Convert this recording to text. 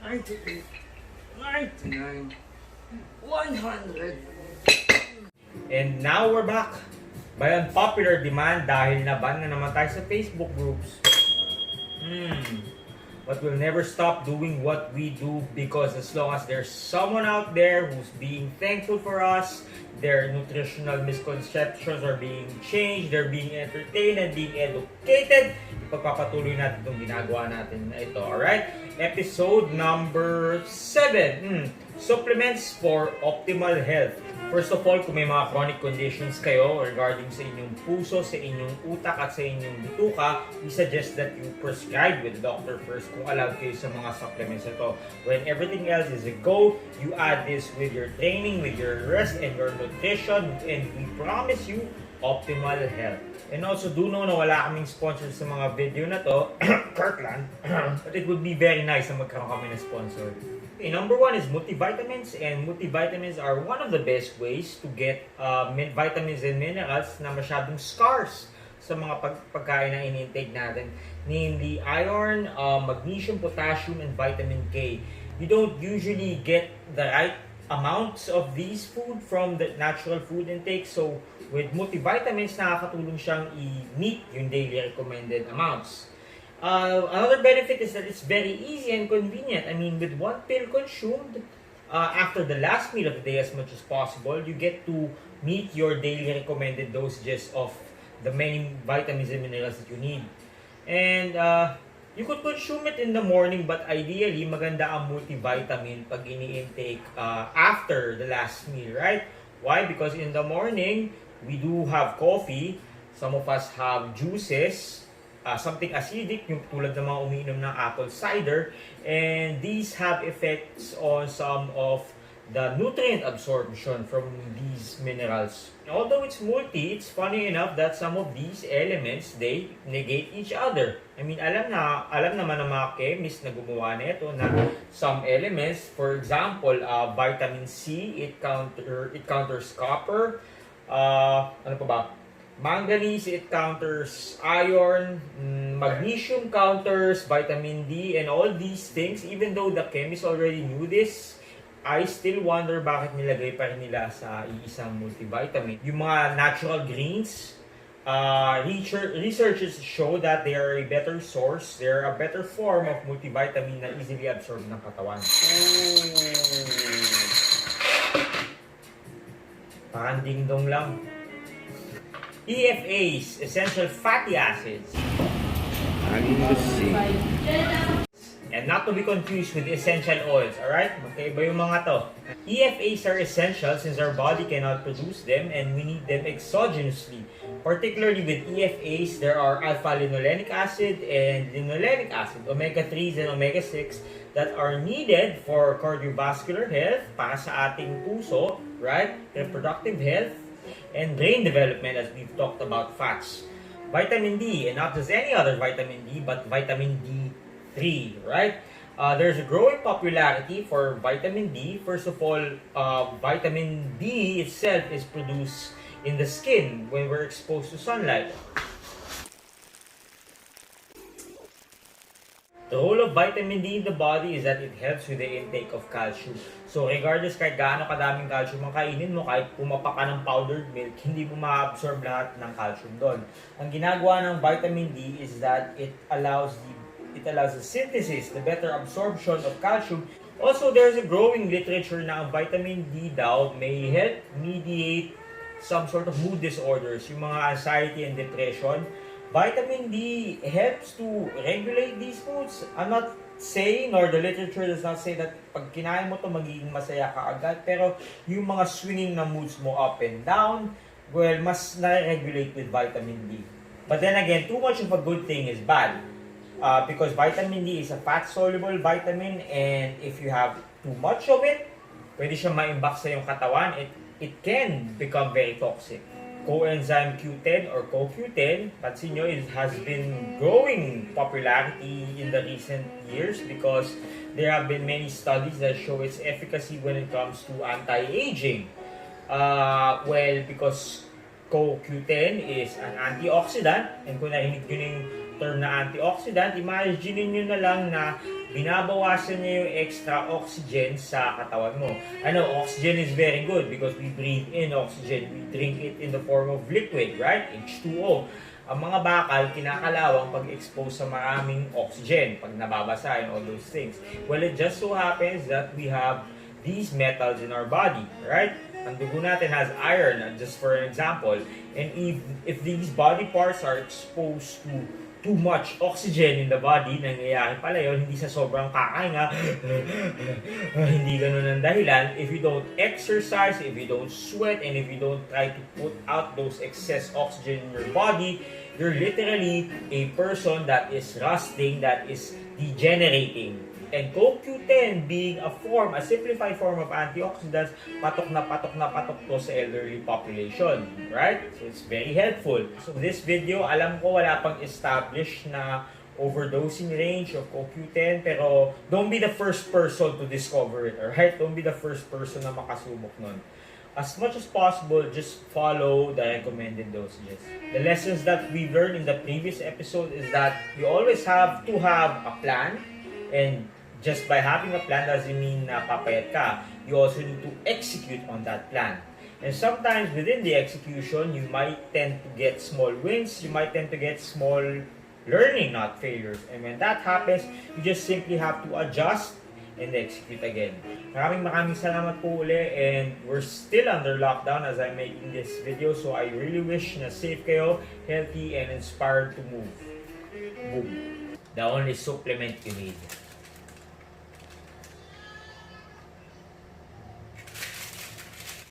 98, 99, 100. And now we're back by unpopular demand dahil naban na naman tayo sa Facebook groups. But we'll never stop doing what we do because as long as there's someone out there who's being thankful for us, their nutritional misconceptions are being changed, they're being entertained and being educated, ipagpapatuloy natin itong ginagawa natin na ito. Alright? Episode number 7. Supplements for optimal health. First of all, kung may mga chronic conditions kayo regarding sa inyong puso, sa inyong utak at sa inyong bituka, we suggest that you prescribe with the doctor first kung allowed kayo sa mga supplements ito. When everything else is a go, you add this with your training, with your rest, and your nutrition, and we promise you optimal health. And also, do know na wala kaming sponsor sa mga video na to, Kirkland, but it would be very nice na magkaroon kami ng sponsor. Okay, number 1 is multivitamins, and multivitamins are one of the best ways to get vitamins and minerals na masyadong scarce sa mga pagkain na in-intake natin, namely iron, magnesium, potassium, and vitamin K. You don't usually get the right amounts of these food from the natural food intake, so with multivitamins, nakakatulong siyang i-meet yung daily recommended amounts. Another benefit is that it's very easy and convenient. I mean, with one pill consumed after the last meal of the day as much as possible, you get to meet your daily recommended dosages of the many vitamins and minerals that you need. And you could consume it in the morning, but ideally, maganda ang multivitamin pag ini-intake after the last meal, right? Why? Because in the morning, we do have coffee. Some of us have juices. Something acidic, yung tulad ng mga umiinom ng apple cider, and these have effects on some of the nutrient absorption from these minerals. Although it's multi, it's funny enough that some of these elements, they negate each other. I mean, alam naman ng mga chemists na gumawa nito na some elements, for example, vitamin C, it counters copper, ano pa ba? Manganese, it counters iron, magnesium counters vitamin D, and all these things, even though the chemists already knew this, I still wonder bakit nilagay pa rin nila sa iisang multivitamin. Yung mga natural greens, researchers show that they are a better source, they're a better form of multivitamin na easily absorbed ng katawan. Parang ding-dong lang. EFAs, essential fatty acids. And not to be confused with essential oils, alright? Magkaiba yung mga to. EFAs are essential since our body cannot produce them and we need them exogenously. Particularly with EFAs, there are alpha-linolenic acid and linolenic acid, omega-3s and omega-6 that are needed for cardiovascular health, para sa ating puso, right? Reproductive health, and brain development, as we've talked about fats. Vitamin D, and not just any other vitamin D, but vitamin D3, right? There's a growing popularity for vitamin D. First of all, vitamin D itself is produced in the skin when we're exposed to sunlight. The role of vitamin D in the body is that it helps with the intake of calcium. So regardless kahit gaano kadaming calcium ang kainin mo, kahit pumapa ka ng powdered milk, hindi mo ma-absorb lahat ng calcium doon. Ang ginagawa ng vitamin D is that it allows the synthesis, the better absorption of calcium. Also, there's a growing literature na ang vitamin D daw may help mediate some sort of mood disorders, yung mga anxiety and depression. Vitamin D helps to regulate these moods. I'm not saying, or the literature does not say that pag kinain mo to magiging masaya ka agad, pero yung mga swinging na moods mo up and down, well, mas na-regulate with vitamin D. But then again, too much of a good thing is bad. Because vitamin D is a fat-soluble vitamin, and if you have too much of it, pwede siya ma-imbak sa iyong katawan. It can become very toxic. Coenzyme Q10 or CoQ10, pansin nyo, it has been growing popularity in the recent years because there have been many studies that show its efficacy when it comes to anti-aging. Well, because CoQ10 is an antioxidant, and kung narinig nyo yung term na antioxidant, imagine nyo na lang na binabawasan niya yung extra oxygen sa katawan mo. Oxygen is very good because we breathe in oxygen. We drink it in the form of liquid, right? H2O. Ang mga bakal, kinakalawang pag-expose sa maraming oxygen, pag nababasa and all those things. Well, it just so happens that we have these metals in our body, right? Ang dugo natin has iron, just for an example. And if these body parts are exposed to too much oxygen in the body, nangyayari pala yun, hindi sa sobrang kakahinga, hindi ganun ang dahilan. If you don't exercise, if you don't sweat, and if you don't try to put out those excess oxygen in your body, you're literally a person that is rusting, that is degenerating. And CoQ10 being a simplified form of antioxidants, patok na patok to sa elderly population, right? So it's very helpful. So this video, alam ko wala pang established na overdosing range of CoQ10, pero don't be the first person to discover it, alright? Don't be the first person na makasubok nun. As much as possible, just follow the recommended dosages. The lessons that we learned in the previous episode is that you always have to have a plan, and just by having a plan doesn't mean na papayat ka. You also need to execute on that plan. And sometimes within the execution, you might tend to get small wins, you might tend to get small learning, not failures. And when that happens, you just simply have to adjust and execute again. Maraming salamat po uli, and we're still under lockdown as I'm making this video, so I really wish na safe kayo, healthy, and inspired to move. Boom. The only supplement you need.